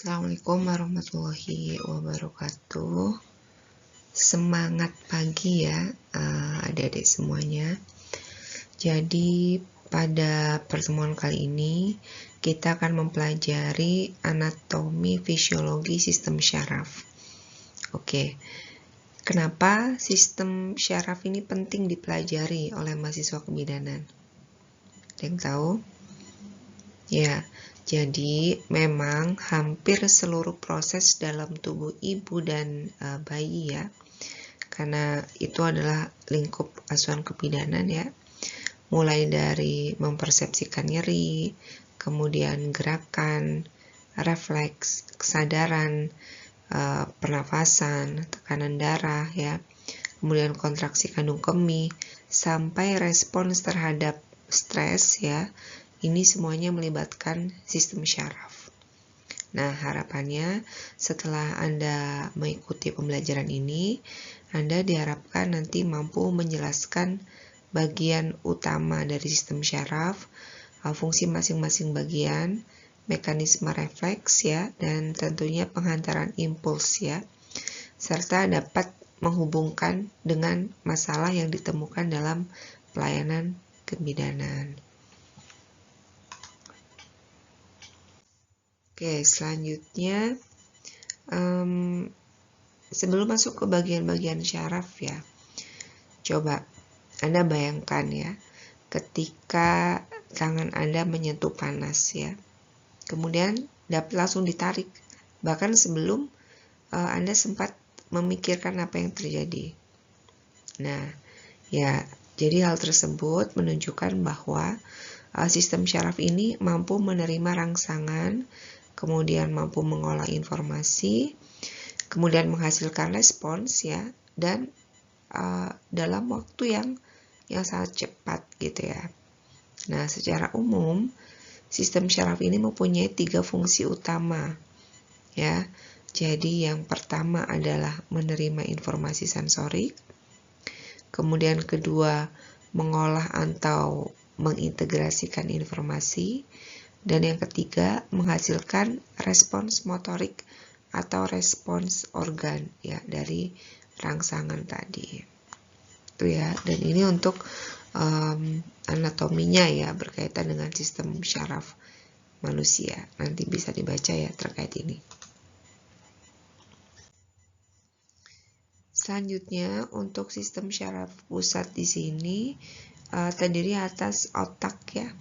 Assalamualaikum warahmatullahi wabarakatuh. Semangat pagi ya adik-adik semuanya. Jadi pada pertemuan kali ini kita akan mempelajari anatomi fisiologi sistem syaraf. Oke, kenapa sistem syaraf ini penting dipelajari oleh mahasiswa kebidanan? Ada yang tahu? Ya, jadi memang hampir seluruh proses dalam tubuh ibu dan bayi ya, karena itu adalah lingkup asuhan kebidanan ya, mulai dari mempersepsikan nyeri, kemudian gerakan, refleks, kesadaran, pernafasan, tekanan darah ya, kemudian kontraksi kandung kemih, sampai respons terhadap stres ya. Ini semuanya melibatkan sistem syaraf. Nah, harapannya setelah Anda mengikuti pembelajaran ini, Anda diharapkan nanti mampu menjelaskan bagian utama dari sistem syaraf, fungsi masing-masing bagian, mekanisme refleks ya, dan tentunya penghantaran impuls ya, serta dapat menghubungkan dengan masalah yang ditemukan dalam pelayanan kebidanan. Oke, selanjutnya sebelum masuk ke bagian-bagian syaraf ya, coba Anda bayangkan ya, ketika tangan Anda menyentuh panas ya, kemudian dapat langsung ditarik, bahkan sebelum Anda sempat memikirkan apa yang terjadi. Nah, ya, jadi hal tersebut menunjukkan bahwa sistem syaraf ini mampu menerima rangsangan, kemudian mampu mengolah informasi, kemudian menghasilkan respons ya, dan dalam waktu yang sangat cepat gitu ya. Nah, secara umum sistem syaraf ini mempunyai 3 fungsi utama ya. Jadi yang pertama adalah menerima informasi sensorik, kemudian kedua mengolah atau mengintegrasikan informasi, dan yang ketiga menghasilkan respons motorik atau respons organ ya dari rangsangan tadi. Itu ya, dan ini untuk anatominya ya, berkaitan dengan sistem syaraf manusia. Nanti bisa dibaca ya terkait ini. Selanjutnya untuk sistem syaraf pusat di sini terdiri atas otak ya,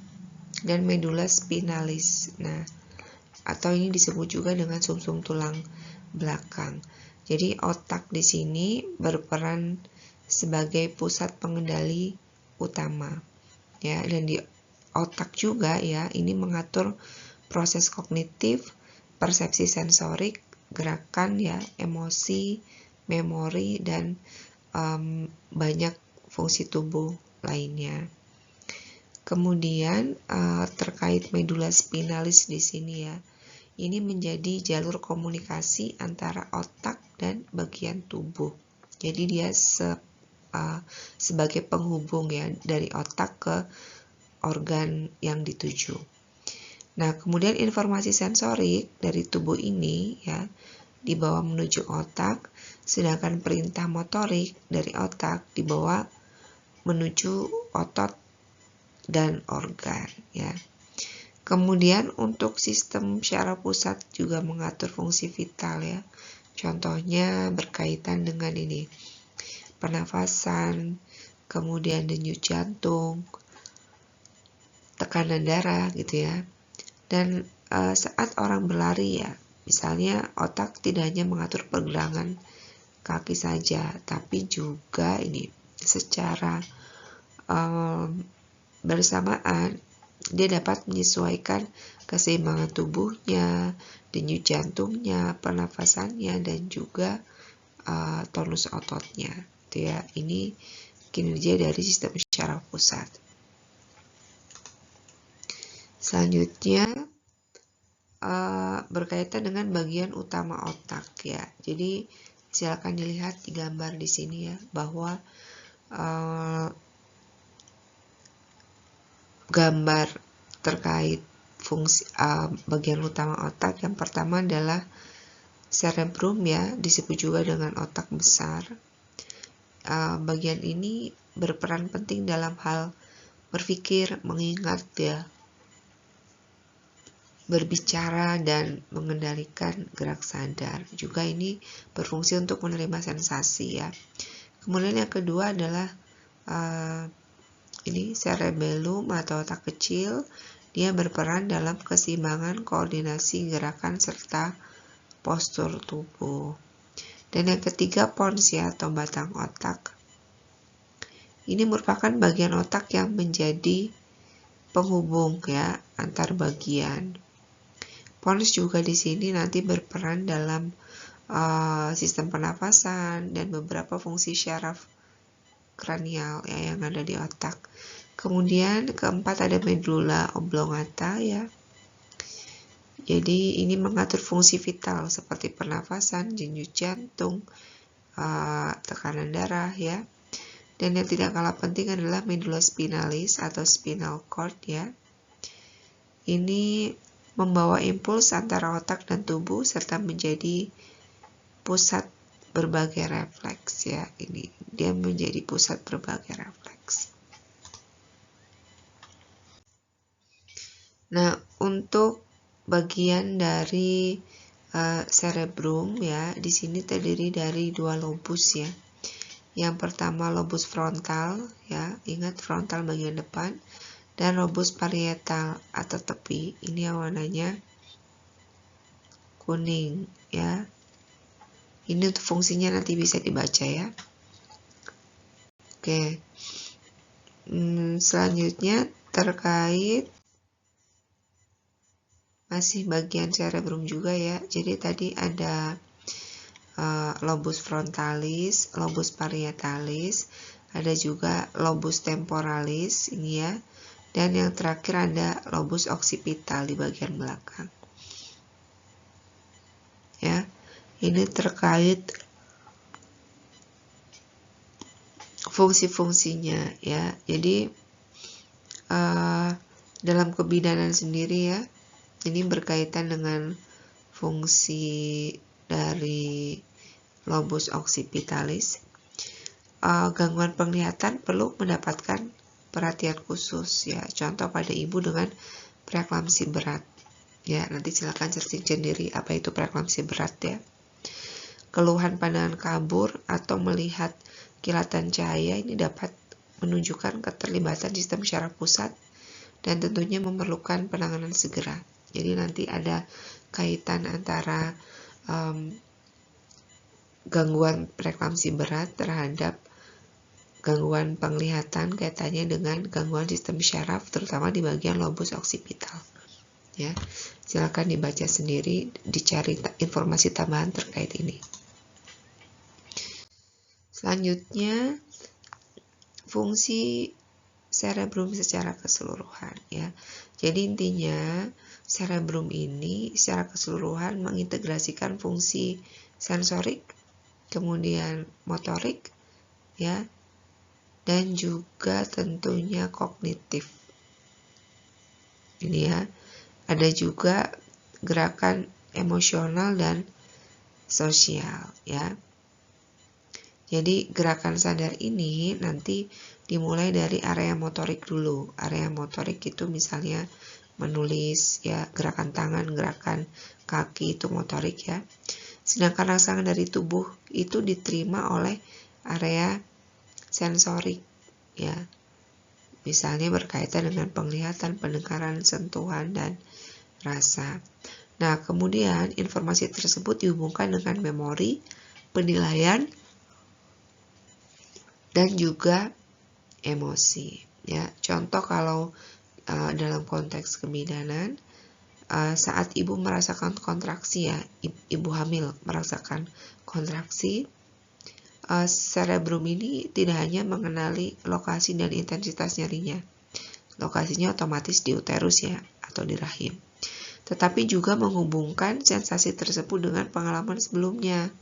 dan medula spinalis. Nah, atau ini disebut juga dengan sumsum tulang belakang. Jadi otak di sini berperan sebagai pusat pengendali utama ya, dan di otak juga ya, ini mengatur proses kognitif, persepsi sensorik, gerakan ya, emosi, memori, dan banyak fungsi tubuh lainnya. Kemudian terkait medula spinalis di sini ya, ini menjadi jalur komunikasi antara otak dan bagian tubuh. Jadi dia sebagai penghubung ya dari otak ke organ yang dituju. Nah, kemudian informasi sensorik dari tubuh ini ya dibawa menuju otak, sedangkan perintah motorik dari otak dibawa menuju otot dan organ ya. Kemudian untuk sistem syaraf pusat juga mengatur fungsi vital ya. Contohnya berkaitan dengan ini, pernafasan, kemudian denyut jantung, tekanan darah gitu ya. Dan saat orang berlari ya, misalnya otak tidak hanya mengatur pergerakan kaki saja, tapi juga ini secara bersamaan dia dapat menyesuaikan keseimbangan tubuhnya, denyut jantungnya, pernafasannya, dan juga tonus ototnya. Itu ya, ini kinerja dari sistem syaraf pusat. Selanjutnya berkaitan dengan bagian utama otak ya. Jadi silakan dilihat di gambar di sini ya, bahwa gambar terkait fungsi bagian utama otak. Yang pertama adalah cerebrum ya, disebut juga dengan otak besar. Bagian ini berperan penting dalam hal berpikir, mengingat ya, berbicara dan mengendalikan gerak sadar. Juga ini berfungsi untuk menerima sensasi ya. Kemudian yang kedua adalah ini cerebellum atau otak kecil. Dia berperan dalam keseimbangan, koordinasi gerakan serta postur tubuh. Dan yang ketiga pons ya, atau batang otak. Ini merupakan bagian otak yang menjadi penghubung ya antar bagian. Pons juga di sini nanti berperan dalam sistem pernapasan dan beberapa fungsi syaraf kranial ya yang ada di otak. Kemudian keempat ada medulla oblongata ya. Jadi ini mengatur fungsi vital seperti pernafasan, denyut jantung, tekanan darah ya. Dan yang tidak kalah penting adalah medulla spinalis atau spinal cord ya. Ini membawa impuls antara otak dan tubuh serta menjadi pusat berbagai refleks ya. Ini dia menjadi pusat berbagai refleks. Nah, untuk bagian dari cerebrum ya, di sini terdiri dari dua lobus ya. Yang pertama lobus frontal ya, ingat frontal bagian depan, dan lobus parietal atau tepi. Ini yang warnanya kuning ya. Ini untuk fungsinya nanti bisa dibaca ya. Oke. Selanjutnya terkait masih bagian cerebrum juga ya. Jadi tadi ada lobus frontalis, lobus parietalis, ada juga lobus temporalis ini ya. Dan yang terakhir ada lobus occipital di bagian belakang. Ya. Ini terkait fungsi-fungsinya ya. Jadi dalam kebidanan sendiri ya, ini berkaitan dengan fungsi dari lobus occipitalis. Gangguan penglihatan perlu mendapatkan perhatian khusus ya. Contoh pada ibu dengan preeklamsi berat. Ya, nanti silakan searching sendiri apa itu preeklamsi berat ya. Keluhan pandangan kabur atau melihat kilatan cahaya ini dapat menunjukkan keterlibatan sistem syaraf pusat dan tentunya memerlukan penanganan segera. Jadi nanti ada kaitan antara gangguan preeklamsi berat terhadap gangguan penglihatan kaitannya dengan gangguan sistem syaraf terutama di bagian lobus occipital. Ya, silakan dibaca sendiri, dicari informasi tambahan terkait ini. Selanjutnya fungsi cerebrum secara keseluruhan ya. Jadi intinya cerebrum ini secara keseluruhan mengintegrasikan fungsi sensorik, kemudian motorik ya, dan juga tentunya kognitif. Ini ya. Ada juga gerakan emosional dan sosial ya. Jadi gerakan sadar ini nanti dimulai dari area motorik dulu. Area motorik itu misalnya menulis ya, gerakan tangan, gerakan kaki itu motorik ya. Sedangkan rangsangan dari tubuh itu diterima oleh area sensorik ya. Misalnya berkaitan dengan penglihatan, pendengaran, sentuhan, dan rasa. Nah, kemudian informasi tersebut dihubungkan dengan memori, penilaian, dan juga emosi. Ya, contoh kalau dalam konteks kebidanan, saat ibu merasakan kontraksi ya, ibu hamil merasakan kontraksi, cerebrum ini tidak hanya mengenali lokasi dan intensitas nyerinya. Lokasinya otomatis di uterus ya, atau di rahim. Tetapi juga menghubungkan sensasi tersebut dengan pengalaman sebelumnya.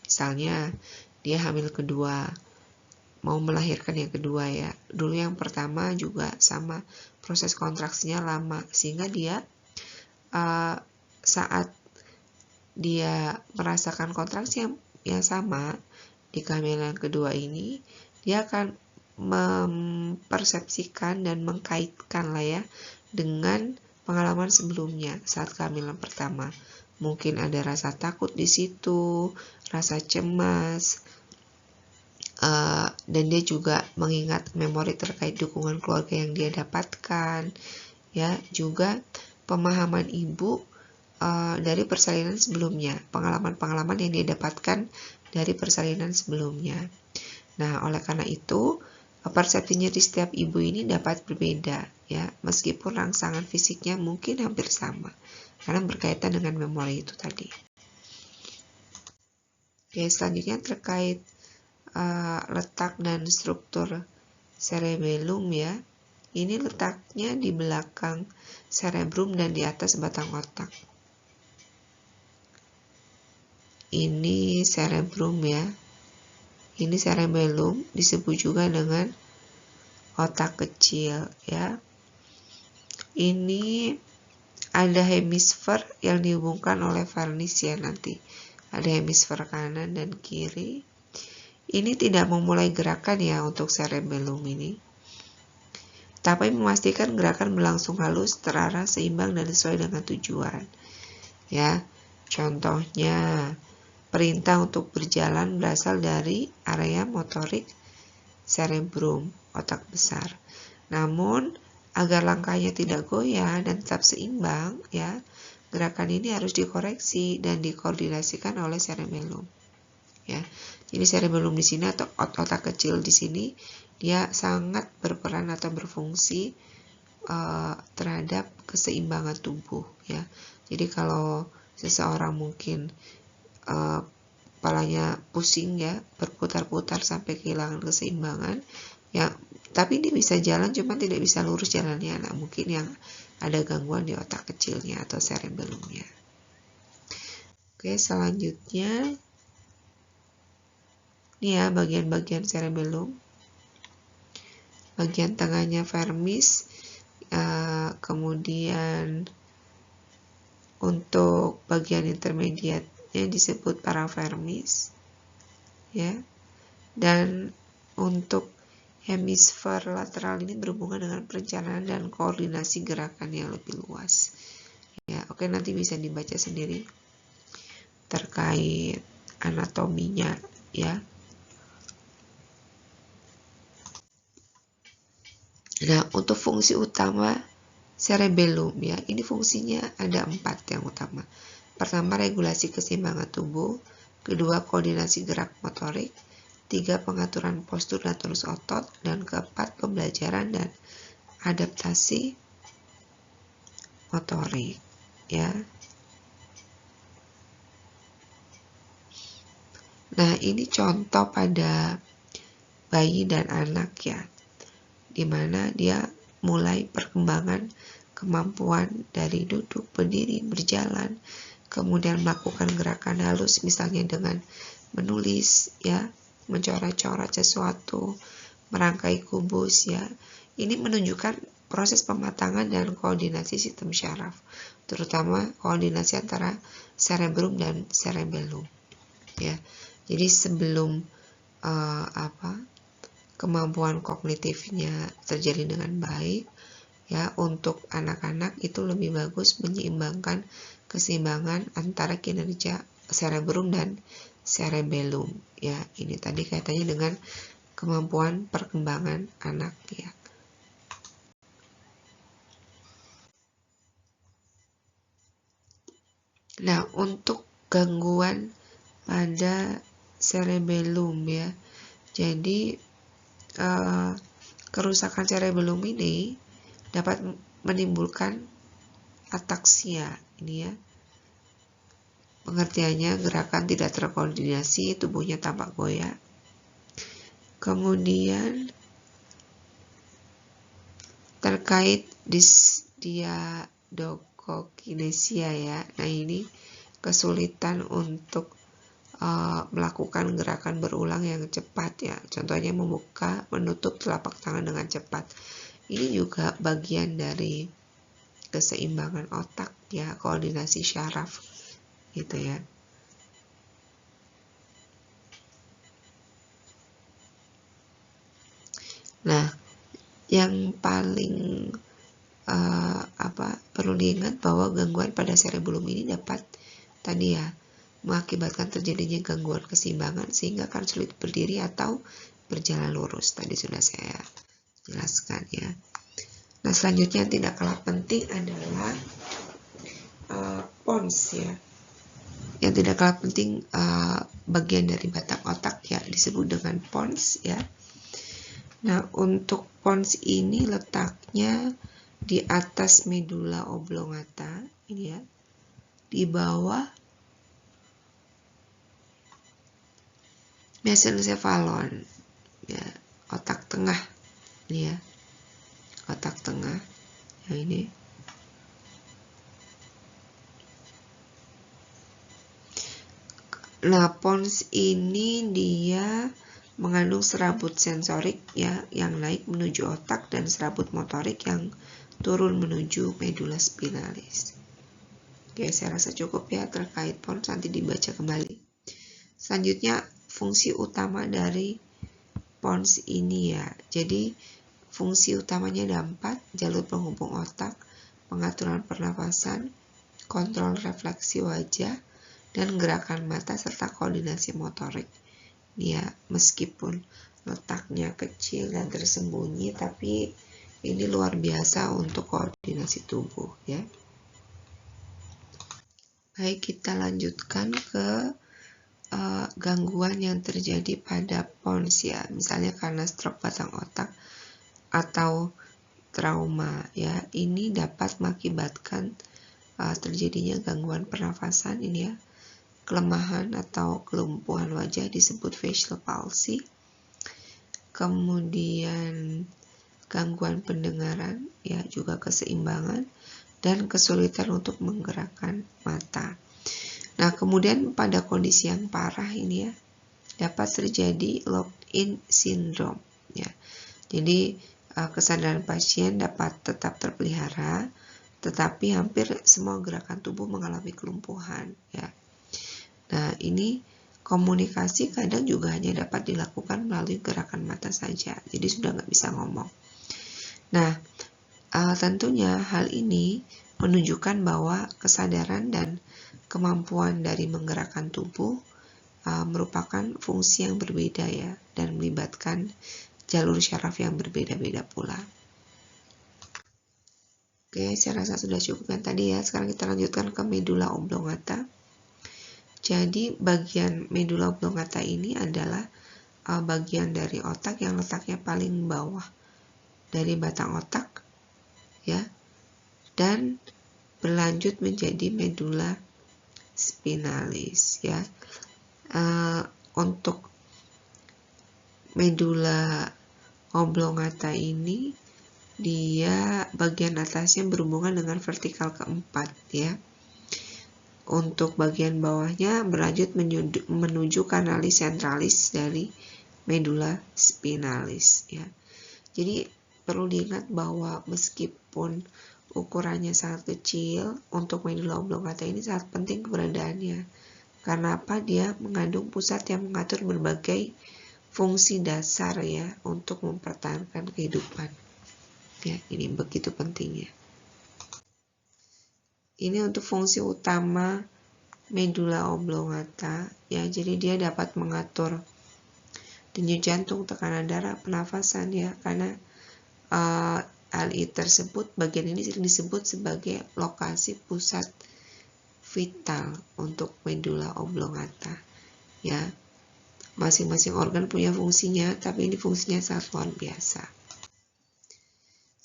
Misalnya, dia hamil kedua, mau melahirkan yang kedua ya. Dulu yang pertama juga sama, proses kontraksinya lama, sehingga dia saat dia merasakan kontraksi yang sama di kehamilan kedua ini, dia akan mempersepsikan dan mengkaitkan lah ya dengan pengalaman sebelumnya saat kehamilan pertama. Mungkin ada rasa takut di situ, rasa cemas, dan dia juga mengingat memori terkait dukungan keluarga yang dia dapatkan, ya, juga pemahaman ibu dari persalinan sebelumnya, pengalaman-pengalaman yang dia dapatkan dari persalinan sebelumnya. Nah, oleh karena itu persepsinya di setiap ibu ini dapat berbeda, ya, meskipun rangsangan fisiknya mungkin hampir sama, karena berkaitan dengan memori itu tadi. Oke, selanjutnya terkait letak dan struktur cerebellum, ya. Ini letaknya di belakang cerebrum dan di atas batang otak. Ini cerebrum, ya. Ini cerebellum, disebut juga dengan otak kecil, ya. Ini ada hemisfer yang dihubungkan oleh vernis, ya, nanti. Ada hemisfer kanan dan kiri. Ini tidak memulai gerakan, ya, untuk cerebellum ini, tapi memastikan gerakan berlangsung halus, terarah, seimbang, dan sesuai dengan tujuan, ya. Contohnya, perintah untuk berjalan berasal dari area motorik cerebrum, otak besar. Namun, agar langkahnya tidak goyah dan tetap seimbang, ya, gerakan ini harus dikoreksi dan dikoordinasikan oleh cerebellum, ya. Jadi cerebellum di sini atau otak kecil di sini dia sangat berperan atau berfungsi terhadap keseimbangan tubuh, ya. Jadi kalau seseorang mungkin kepalanya pusing, ya, berputar-putar sampai kehilangan keseimbangan, ya, tapi dia bisa jalan cuma tidak bisa lurus jalannya. Nah, mungkin yang ada gangguan di otak kecilnya atau cerebellumnya. Oke, selanjutnya ini, ya, bagian-bagian cerebellum. Bagian tengahnya vermis, kemudian untuk bagian intermediatnya disebut paravermis, ya. Dan untuk hemisfer lateral ini berhubungan dengan perencanaan dan koordinasi gerakan yang lebih luas, ya. Oke, nanti bisa dibaca sendiri terkait anatominya, ya. Nah, untuk fungsi utama cerebellum, ya, ini fungsinya ada 4 yang utama. Pertama, regulasi keseimbangan tubuh. Kedua, koordinasi gerak motorik. 3, pengaturan postur dan tonus otot. Dan keempat, pembelajaran dan adaptasi motorik, ya. Nah, ini contoh pada bayi dan anak, ya, dimana dia mulai perkembangan kemampuan dari duduk, berdiri, berjalan, kemudian melakukan gerakan halus, misalnya dengan menulis, ya, mencoret-coret sesuatu, merangkai kubus, ya. Ini menunjukkan proses pematangan dan koordinasi sistem syaraf, terutama koordinasi antara cerebrum dan cerebellum, ya. Jadi sebelum kemampuan kognitifnya terjadi dengan baik, ya, untuk anak-anak itu lebih bagus menyeimbangkan keseimbangan antara kinerja cerebrum dan cerebellum, ya. Ini tadi kaitannya dengan kemampuan perkembangan anak, ya. Nah, untuk gangguan pada cerebellum, ya, jadi kerusakan cerebellum ini dapat menimbulkan ataksia, ini, ya. Pengertiannya, gerakan tidak terkoordinasi, tubuhnya tampak goyah. Kemudian terkait dysdiadochokinesia, ya. Nah, ini kesulitan untuk melakukan gerakan berulang yang cepat, ya. Contohnya membuka, menutup telapak tangan dengan cepat. Ini juga bagian dari keseimbangan otak ya, koordinasi syaraf gitu ya. Nah, yang paling perlu diingat bahwa gangguan pada cerebellum ini dapat tadi ya mengakibatkan terjadinya gangguan keseimbangan sehingga akan sulit berdiri atau berjalan lurus. Tadi sudah saya jelaskan ya. Nah, selanjutnya yang tidak kalah penting adalah pons ya. Yang tidak kalah penting bagian dari batang otak ya disebut dengan pons ya. Nah, untuk pons ini letaknya di atas medula oblongata ini ya, di bawah mesencephalon ya, otak tengah ini ya, otak tengah ya ini. Nah, pons ini dia mengandung serabut sensorik ya yang naik menuju otak dan serabut motorik yang turun menuju medula spinalis. Oke, saya rasa cukup ya terkait pons, nanti dibaca kembali. Selanjutnya fungsi utama dari pons ini ya. Jadi fungsi utamanya ada 4, jalur penghubung otak, pengaturan pernafasan, kontrol refleksi wajah, dan gerakan mata serta koordinasi motorik. Ya, meskipun letaknya kecil dan tersembunyi, tapi ini luar biasa untuk koordinasi tubuh ya. Baik, kita lanjutkan ke gangguan yang terjadi pada pons ya, misalnya karena stroke batang otak atau trauma ya. Ini dapat mengakibatkan terjadinya gangguan pernafasan ini ya, kelemahan atau kelumpuhan wajah disebut facial palsy, kemudian gangguan pendengaran ya, juga keseimbangan dan kesulitan untuk menggerakkan mata. Nah, kemudian pada kondisi yang parah ini ya dapat terjadi locked-in syndrome ya. Jadi kesadaran pasien dapat tetap terpelihara, tetapi hampir semua gerakan tubuh mengalami kelumpuhan ya. Nah, ini komunikasi kadang juga hanya dapat dilakukan melalui gerakan mata saja, jadi sudah nggak bisa ngomong. Nah, tentunya hal ini menunjukkan bahwa kesadaran dan kemampuan dari menggerakkan tubuh merupakan fungsi yang berbeda ya, dan melibatkan jalur syaraf yang berbeda-beda pula. Oke, saya rasa sudah cukup yang tadi ya. Sekarang kita lanjutkan ke medula oblongata. Jadi bagian medula oblongata ini adalah bagian dari otak yang letaknya paling bawah dari batang otak ya, dan berlanjut menjadi medula spinalis ya. Untuk medula oblongata ini dia bagian atasnya berhubungan dengan vertikal keempat ya. Untuk bagian bawahnya berlanjut menuju kanalis centralis dari medula spinalis ya. Jadi perlu diingat bahwa meskipun ukurannya sangat kecil, untuk medula oblongata ini sangat penting keberadaannya. Karena apa? Dia mengandung pusat yang mengatur berbagai fungsi dasar ya untuk mempertahankan kehidupan. Ya, ini begitu pentingnya. Ini untuk fungsi utama medula oblongata ya, jadi dia dapat mengatur denyut jantung, tekanan darah, pernafasan ya, karena hal tersebut, bagian ini sering disebut sebagai lokasi pusat vital untuk medula oblongata ya. Masing-masing organ punya fungsinya, tapi ini fungsinya sangat luar biasa.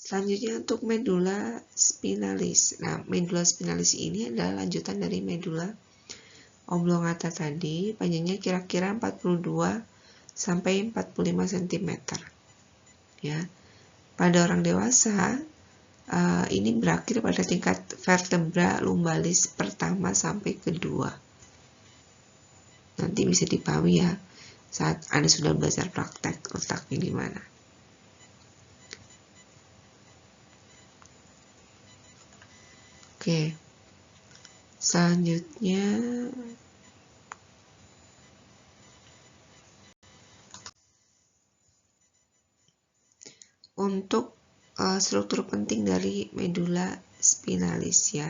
Selanjutnya untuk medula spinalis. Nah, medula spinalis ini adalah lanjutan dari medula oblongata tadi, panjangnya kira-kira 42 sampai 45 cm. Ya. Pada orang dewasa, ini berakhir pada tingkat vertebra lumbalis pertama sampai kedua. Nanti bisa dipahami ya saat Anda sudah belajar praktek letaknya di mana. Oke. Selanjutnya untuk struktur penting dari medula spinalis ya.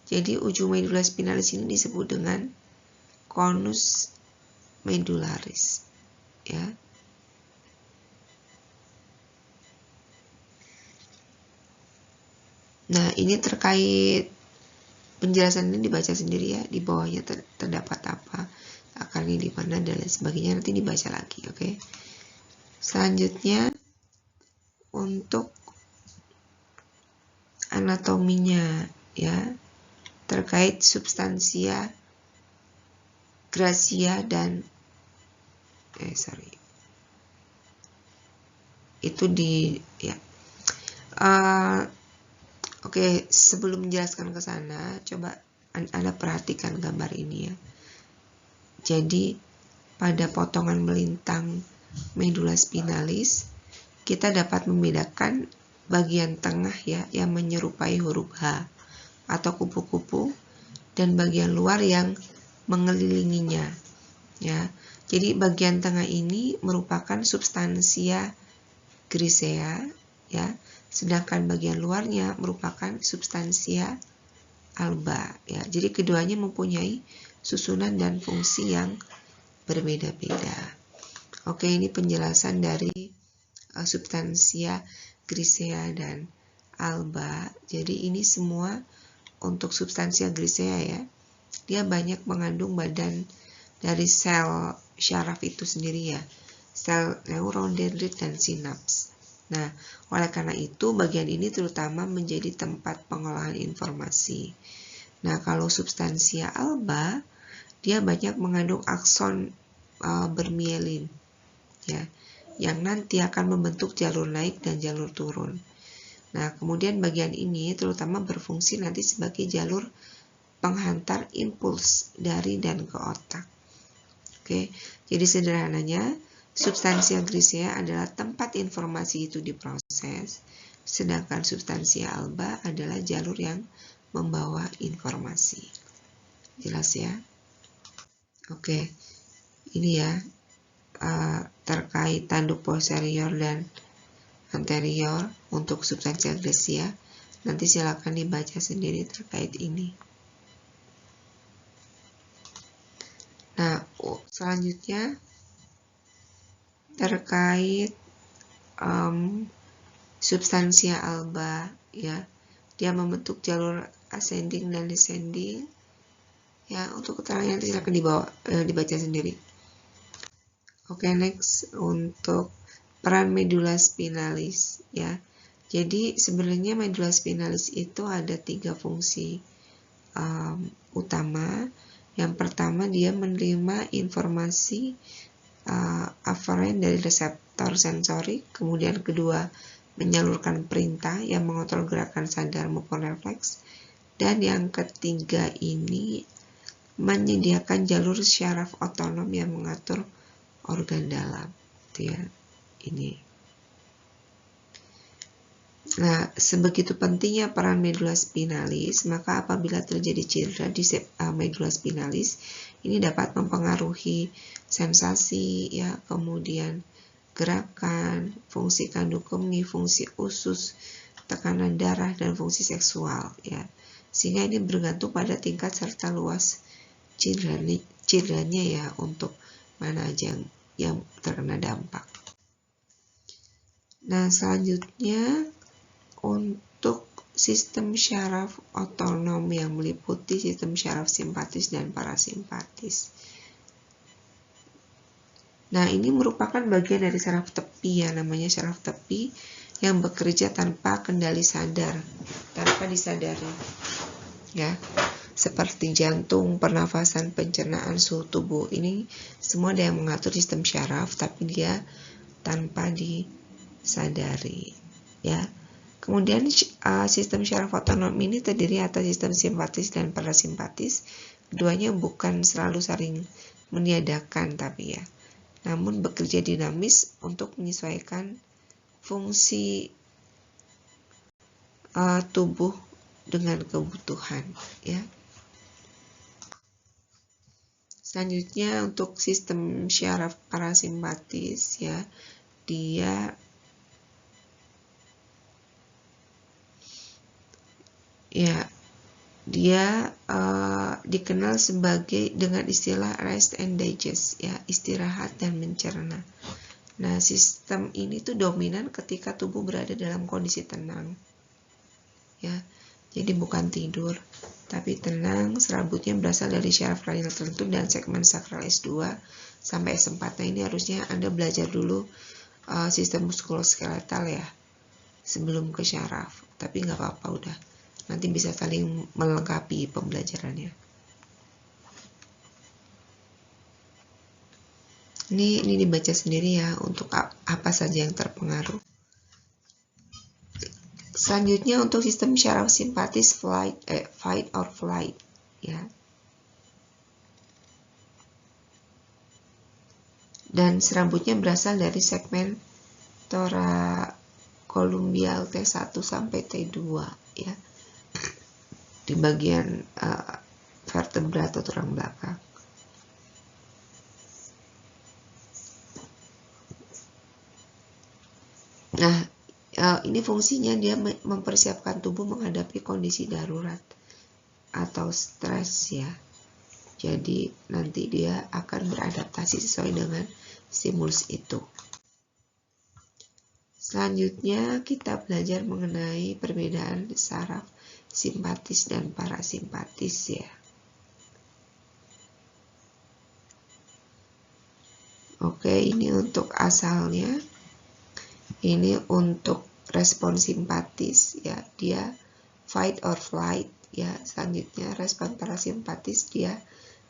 Jadi ujung medula spinalis ini disebut dengan conus medularis ya. Nah, ini terkait penjelasan ini dibaca sendiri ya, di bawahnya terdapat apa, akarnya di mana dan lain sebagainya, nanti dibaca lagi, oke. Selanjutnya untuk anatominya ya, terkait substansia, gracia dan itu di ya. Oke, sebelum menjelaskan ke sana, coba Anda perhatikan gambar ini ya. Jadi, pada potongan melintang medula spinalis, kita dapat membedakan bagian tengah ya, yang menyerupai huruf H atau kupu-kupu, dan bagian luar yang mengelilinginya. Ya, jadi bagian tengah ini merupakan substansia grisea, ya. Sedangkan bagian luarnya merupakan substansia alba ya. Jadi keduanya mempunyai susunan dan fungsi yang berbeda-beda. Oke, ini penjelasan dari substansia grisea dan alba. Jadi ini semua untuk substansia grisea ya. Dia banyak mengandung badan dari sel syaraf itu sendiri ya. Sel neuron, dendrit, dan sinaps. Nah, oleh karena itu bagian ini terutama menjadi tempat pengolahan informasi. Nah, kalau substansia alba, dia banyak mengandung akson bermielin, ya, yang nanti akan membentuk jalur naik dan jalur turun. Nah, kemudian bagian ini terutama berfungsi nanti sebagai jalur penghantar impuls dari dan ke otak. Oke, jadi sederhananya, substansia grisea adalah tempat informasi itu diproses, sedangkan substansia alba adalah jalur yang membawa informasi. Jelas ya? Oke, ini ya terkait tanduk posterior dan anterior untuk substansia grisea. Nanti silakan dibaca sendiri terkait ini. Nah, selanjutnya terkait substansia alba ya, dia membentuk jalur ascending dan descending ya. Untuk keterangannya silakan dibaca sendiri. Oke, next untuk peran medula spinalis ya. Jadi sebenarnya medula spinalis itu ada 3 fungsi utama. Yang pertama, dia menerima informasi aferen dari reseptor sensorik. Kemudian kedua, menyalurkan perintah yang mengontrol gerakan sadar maupun refleks. Dan yang ketiga ini menyediakan jalur syaraf otonom yang mengatur organ dalam. Itu ya, ini. Nah, sebegitu pentingnya peran medula spinalis, maka apabila terjadi cedera di medula spinalis, ini dapat mempengaruhi sensasi, ya, kemudian gerakan, fungsi kandung kemih, fungsi usus, tekanan darah, dan fungsi seksual, ya. Sehingga ini bergantung pada tingkat serta luas cederanya ya, untuk mana aja yang terkena dampak. Nah, selanjutnya untuk sistem syaraf otonom yang meliputi sistem syaraf simpatis dan parasimpatis. Nah, ini merupakan bagian dari syaraf tepi ya, namanya syaraf tepi yang bekerja tanpa kendali sadar, tanpa disadari. Ya, seperti jantung, pernafasan, pencernaan, suhu tubuh. Ini semua ada yang mengatur sistem syaraf, tapi dia tanpa disadari. Ya. Kemudian sistem syaraf otonom ini terdiri atas sistem simpatis dan parasimpatis. Keduanya bukan selalu saling meniadakan tapi ya, namun bekerja dinamis untuk menyesuaikan fungsi tubuh dengan kebutuhan ya. Selanjutnya untuk sistem syaraf parasimpatis ya, dia dikenal sebagai dengan istilah rest and digest ya, istirahat dan mencerna. Nah, sistem ini tuh dominan ketika tubuh berada dalam kondisi tenang ya. Jadi bukan tidur, tapi tenang. Serabutnya berasal dari syaraf kranial tertentu dan segmen sakral S2 sampai S4. Nah, ini harusnya Anda belajar dulu sistem muskuloskeletal ya sebelum ke syaraf. Tapi nggak apa-apa, udah. Nanti bisa saling melengkapi pembelajarannya. Ini dibaca sendiri ya untuk apa saja yang terpengaruh. Selanjutnya untuk sistem syaraf simpatis fight or flight ya. Dan serabutnya berasal dari segmen thoracolumbial T1 sampai T2 ya. Di bagian vertebra atau tulang belakang. Nah, ini fungsinya dia mempersiapkan tubuh menghadapi kondisi darurat atau stres ya. Jadi nanti dia akan beradaptasi sesuai dengan stimulus itu. Selanjutnya kita belajar mengenai perbedaan saraf simpatis dan parasimpatis ya. Oke, ini untuk asalnya. Ini untuk respon simpatis ya, dia fight or flight ya. Selanjutnya respon parasimpatis dia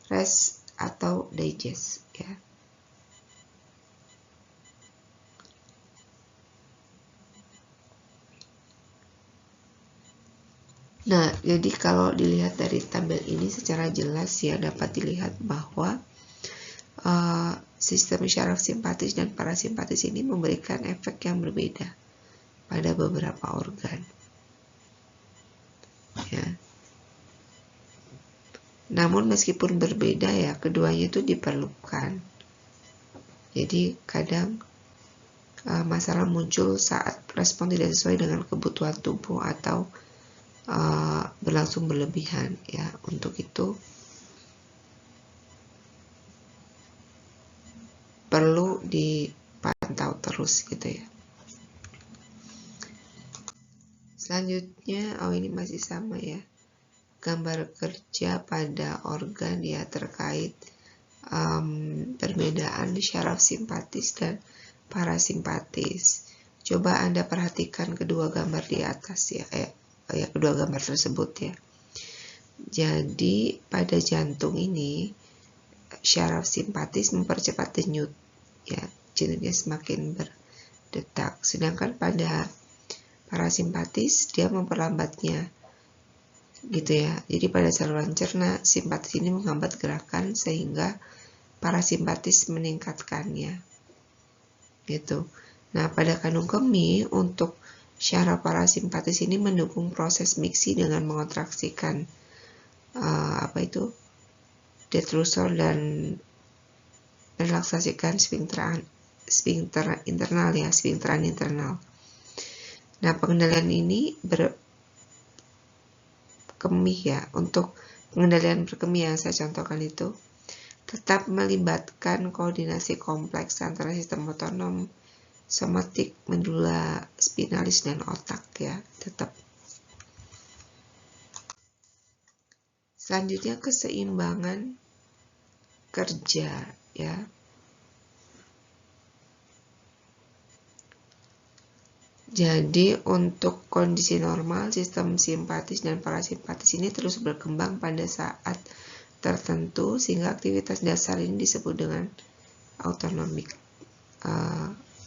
rest atau digest ya. Nah, jadi kalau dilihat dari tabel ini secara jelas ya dapat dilihat bahwa sistem syaraf simpatis dan parasimpatis ini memberikan efek yang berbeda pada beberapa organ. Ya. Namun meskipun berbeda ya, keduanya itu diperlukan. Jadi kadang masalah muncul saat respon tidak sesuai dengan kebutuhan tubuh atau berlangsung berlebihan ya. Untuk itu perlu dipantau terus gitu ya. Selanjutnya, ini masih sama ya, gambar kerja pada organ ya terkait perbedaan syaraf simpatis dan parasimpatis. Coba Anda perhatikan kedua gambar di atas ya, kedua gambar tersebut ya. Jadi pada jantung ini syaraf simpatis mempercepat denyut ya, jantungnya semakin berdetak, sedangkan pada parasimpatis dia memperlambatnya gitu ya. Jadi pada saluran cerna simpatis ini menghambat gerakan sehingga parasimpatis meningkatkannya gitu. Nah, pada kandung kemih untuk syaraf parasimpatis ini mendukung proses miksi dengan mengontraksikan detrusor dan relaksasikan sfinkteran internal ya, sfinkteran internal. Nah, pengendalian ini berkemih ya. Untuk pengendalian berkemih yang saya contohkan itu tetap melibatkan koordinasi kompleks antara sistem otonom, somatik, medula spinalis dan otak ya, tetap. Selanjutnya keseimbangan kerja ya. Jadi untuk kondisi normal sistem simpatis dan parasimpatis ini terus berkembang pada saat tertentu sehingga aktivitas dasar ini disebut dengan autonomic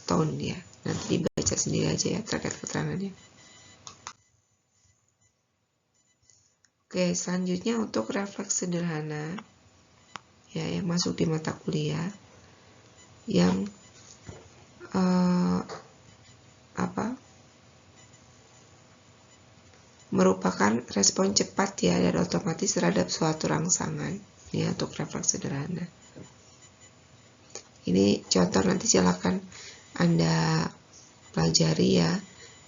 tone ya. Nanti dibaca sendiri aja ya terkait keterangannya. Oke, selanjutnya untuk refleks sederhana ya yang masuk di mata kuliah yang merupakan respon cepat ya dan otomatis terhadap suatu rangsangan. Ini untuk refleks sederhana. Ini contoh, nanti silakan Anda pelajari ya.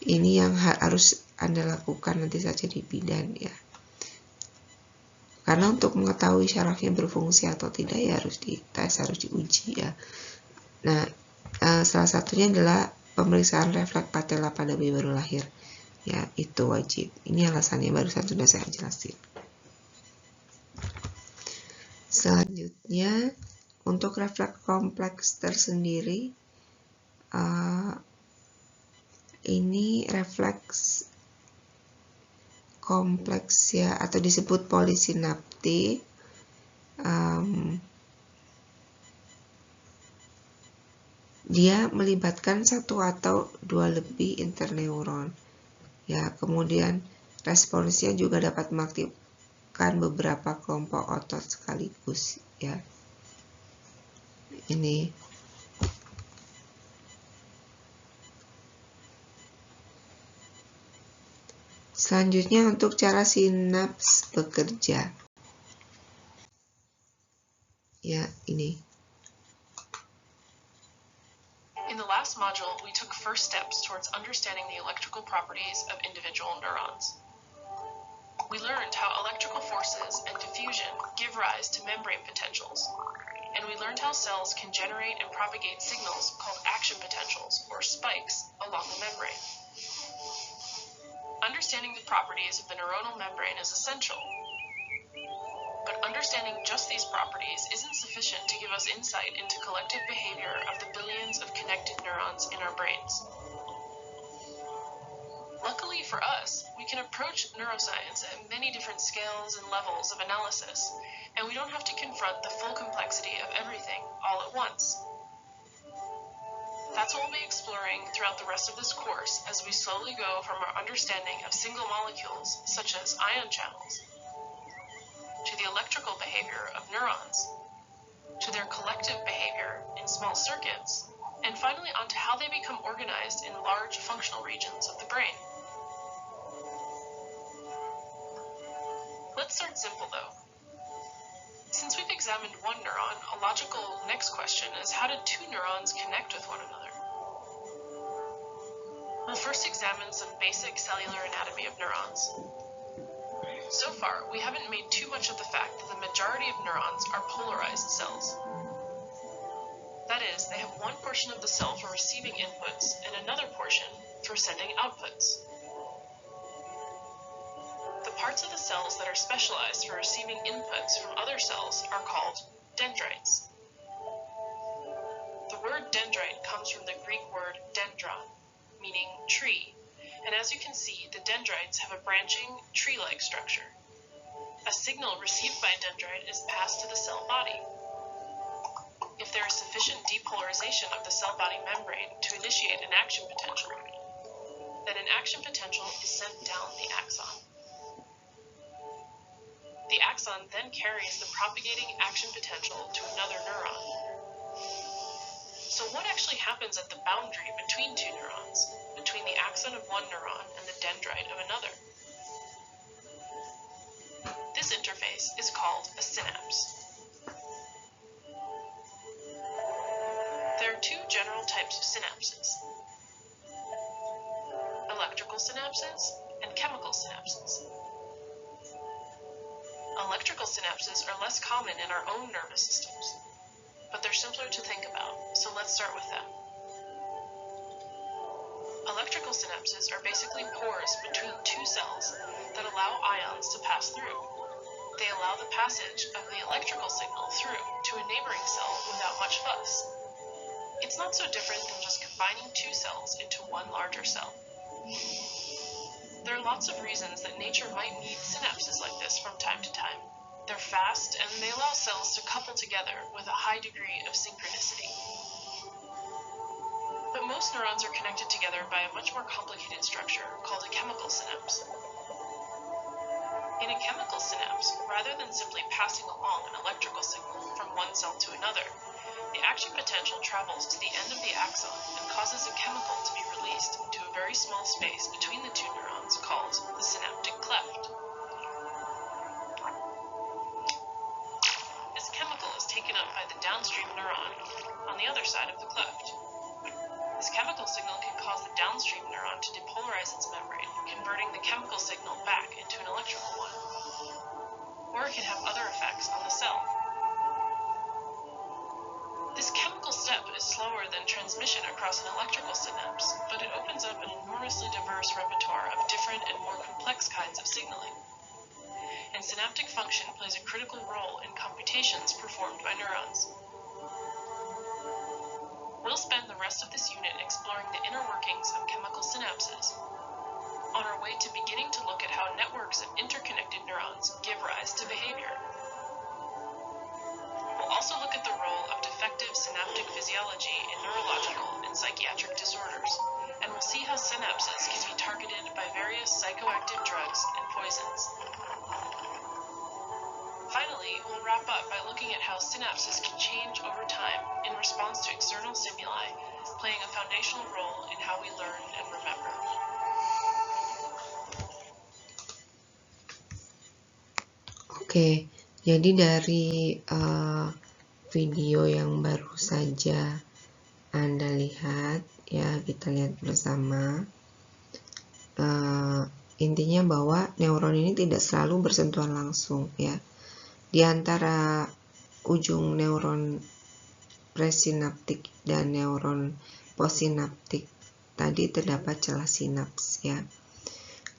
Ini yang harus Anda lakukan nanti saja di bidan ya. Karena untuk mengetahui syarafnya berfungsi atau tidak ya harus dites, harus diuji ya. Nah, salah satunya adalah pemeriksaan refleks patella pada bayi baru lahir. Ya, itu wajib. Ini alasannya barusan sudah saya jelasin. Selanjutnya, untuk refleks kompleks tersendiri, ini refleks kompleks ya, atau disebut polisinaptik. Dia melibatkan satu atau dua lebih interneuron. Ya, kemudian responsnya juga dapat mengaktifkan beberapa kelompok otot sekaligus ya. Ini selanjutnya untuk cara sinaps bekerja. Ya, ini. In the last module, we took first steps towards understanding the electrical properties of individual neurons. We learned how electrical forces and diffusion give rise to membrane potentials, and we learned how cells can generate and propagate signals called action potentials, or spikes, along the membrane. Understanding the properties of the neuronal membrane is essential, but understanding just these properties isn't sufficient to give us insight into collective behavior of the billions of connected neurons in our brains. Luckily for us, we can approach neuroscience at many different scales and levels of analysis, and we don't have to confront the full complexity of everything all at once. That's what we'll be exploring throughout the rest of this course as we slowly go from our understanding of single molecules, such as ion channels, to the electrical behavior of neurons, to their collective behavior in small circuits, and finally onto how they become organized in large functional regions of the brain. Let's start simple though. Since we've examined one neuron, a logical next question is how do two neurons connect with one another? We'll first examine some basic cellular anatomy of neurons. So far, we haven't made too much of the fact that the majority of neurons are polarized cells. That is, they have one portion of the cell for receiving inputs and another portion for sending outputs. The parts of the cells that are specialized for receiving inputs from other cells are called dendrites. The word dendrite comes from the Greek word dendron, meaning tree. And as you can see, the dendrites have a branching, tree-like structure. A signal received by a dendrite is passed to the cell body. If there is sufficient depolarization of the cell body membrane to initiate an action potential, then an action potential is sent down the axon. The axon then carries the propagating action potential to another neuron. So what actually happens at the boundary between two neurons, between the axon of one neuron and the dendrite of another? This interface is called a synapse. There are two general types of synapses: electrical synapses and chemical synapses. Electrical synapses are less common in our own nervous systems, but they're simpler to think about, so let's start with them. Electrical synapses are basically pores between two cells that allow ions to pass through. They allow the passage of the electrical signal through to a neighboring cell without much fuss. It's not so different than just combining two cells into one larger cell. There are lots of reasons that nature might need synapses like this from time to time. They're fast and they allow cells to couple together with a high degree of synchronicity. But most neurons are connected together by a much more complicated structure called a chemical synapse. In a chemical synapse, rather than simply passing along an electrical signal from one cell to another, the action potential travels to the end of the axon and causes a chemical to be released released into a very small space between the two neurons called the synaptic cleft. This chemical is taken up by the downstream neuron on the other side of the cleft. This chemical signal can cause the downstream neuron to depolarize its membrane, converting the chemical signal back into an electrical one. Or it can have other effects on the cell. This chemical step is slower than transmission across an electrical synapse, but it opens up an enormously diverse repertoire of different and more complex kinds of signaling. And synaptic function plays a critical role in computations performed by neurons. We'll spend the rest of this unit exploring the inner workings of chemical synapses, on our way to beginning to look at how networks of interconnected neurons give rise to behavior. We'll also look at the role of defective synaptic physiology in neurological and psychiatric disorders, and we'll see how synapses can be targeted by various psychoactive drugs and poisons. Finally, we'll wrap up by looking at how synapses can change over time in response to external stimuli, playing a foundational role in how we learn and remember. Oke, jadi dari video yang baru saja Anda lihat, ya kita lihat bersama. Intinya bahwa neuron ini tidak selalu bersentuhan langsung, ya. Di antara ujung neuron presinaptik dan neuron postsinaptik tadi terdapat celah sinaps, ya.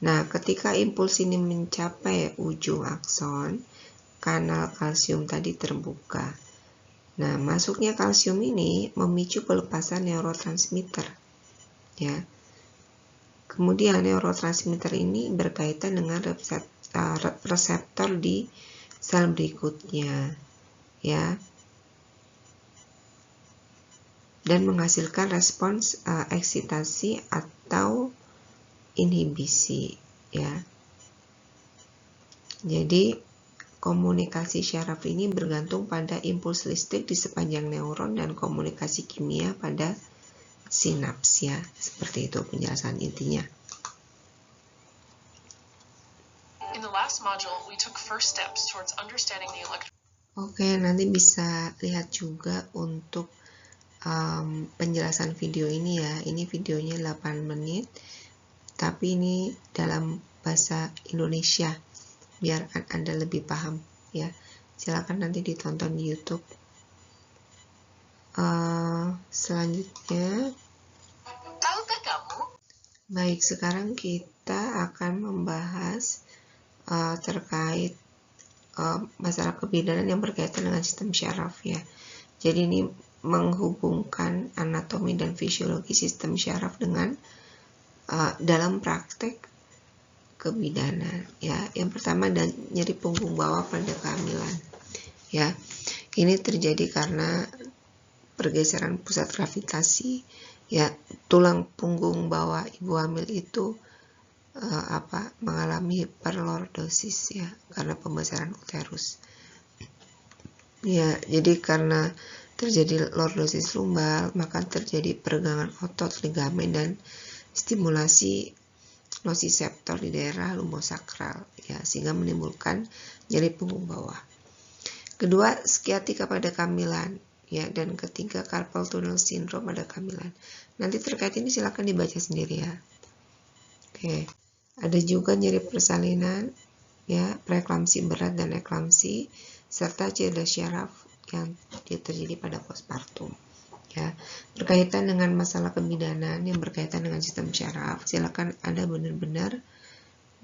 Nah, ketika impuls ini mencapai ujung akson, kanal kalsium tadi terbuka. Nah, masuknya kalsium ini memicu pelepasan neurotransmitter, ya. Kemudian neurotransmitter ini berkaitan dengan reseptor di sel berikutnya, ya, dan menghasilkan respons eksitasi atau inhibisi, ya. Jadi komunikasi syaraf ini bergantung pada impuls listrik di sepanjang neuron dan komunikasi kimia pada sinaps, ya. Seperti itu penjelasan intinya. In the last module, we took first steps towards understanding the Oke, nanti bisa lihat juga untuk penjelasan video ini, ya. Ini videonya 8 menit. Tapi ini dalam bahasa Indonesia, biar Anda lebih paham, ya. Silakan nanti ditonton di YouTube. Selanjutnya, tahukah kamu? Baik, sekarang kita akan membahas terkait masalah kebidanan yang berkaitan dengan sistem syaraf, ya. Jadi ini menghubungkan anatomi dan fisiologi sistem syaraf dengan dalam praktek kebidanan, ya. Yang pertama, dan nyeri punggung bawah pada kehamilan, ya. Ini terjadi karena pergeseran pusat gravitasi, ya. Tulang punggung bawah ibu hamil itu mengalami hiperlordosis, ya, karena pembesaran uterus, ya. Jadi karena terjadi lordosis lumbar, maka terjadi peregangan otot, ligamen, dan stimulasi nociceptor di daerah lumbosakral, ya, sehingga menimbulkan nyeri punggung bawah. Kedua, skiatika pada kehamilan, ya, dan ketiga, carpal tunnel syndrome pada kehamilan. Nanti terkait ini silakan dibaca sendiri, ya. Oke, ada juga nyeri persalinan, ya, preeklamsi berat dan eklamsi, serta cedera syaraf yang terjadi pada postpartum, ya. Berkaitan dengan masalah kebidanan yang berkaitan dengan sistem syaraf, silakan Anda benar-benar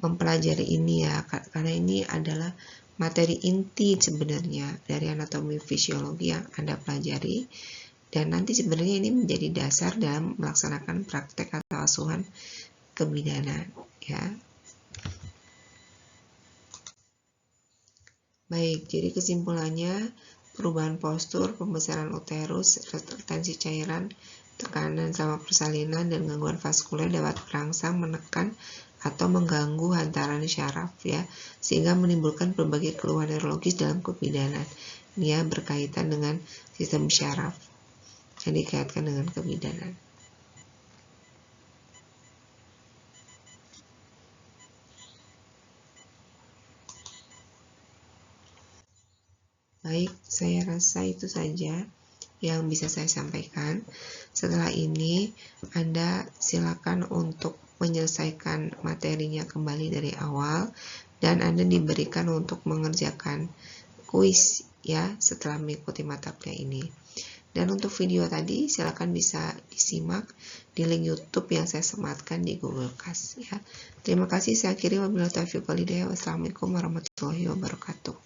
mempelajari ini, ya, karena ini adalah materi inti sebenarnya dari anatomi fisiologi yang Anda pelajari, dan nanti sebenarnya ini menjadi dasar dalam melaksanakan praktek atau asuhan kebidanan, ya. Baik, jadi kesimpulannya, perubahan postur, pembesaran uterus, retensi cairan, tekanan sama persalinan, dan gangguan vaskuler dapat merangsang, menekan, atau mengganggu hantaran syaraf, ya, sehingga menimbulkan berbagai keluhan neurologis dalam kebidanan. Ini, ya, berkaitan dengan sistem syaraf yang dikaitkan dengan kebidanan. Baik, saya rasa itu saja yang bisa saya sampaikan. Setelah ini, Anda silakan untuk menyelesaikan materinya kembali dari awal, dan Anda diberikan untuk mengerjakan kuis ya setelah mengikuti mata kuliah ini. Dan untuk video tadi silakan bisa disimak di link YouTube yang saya sematkan di Google Class ya. Terima kasih, saya akhiri, wabillahi taufiq wal hidayah. Wassalamualaikum warahmatullahi wabarakatuh.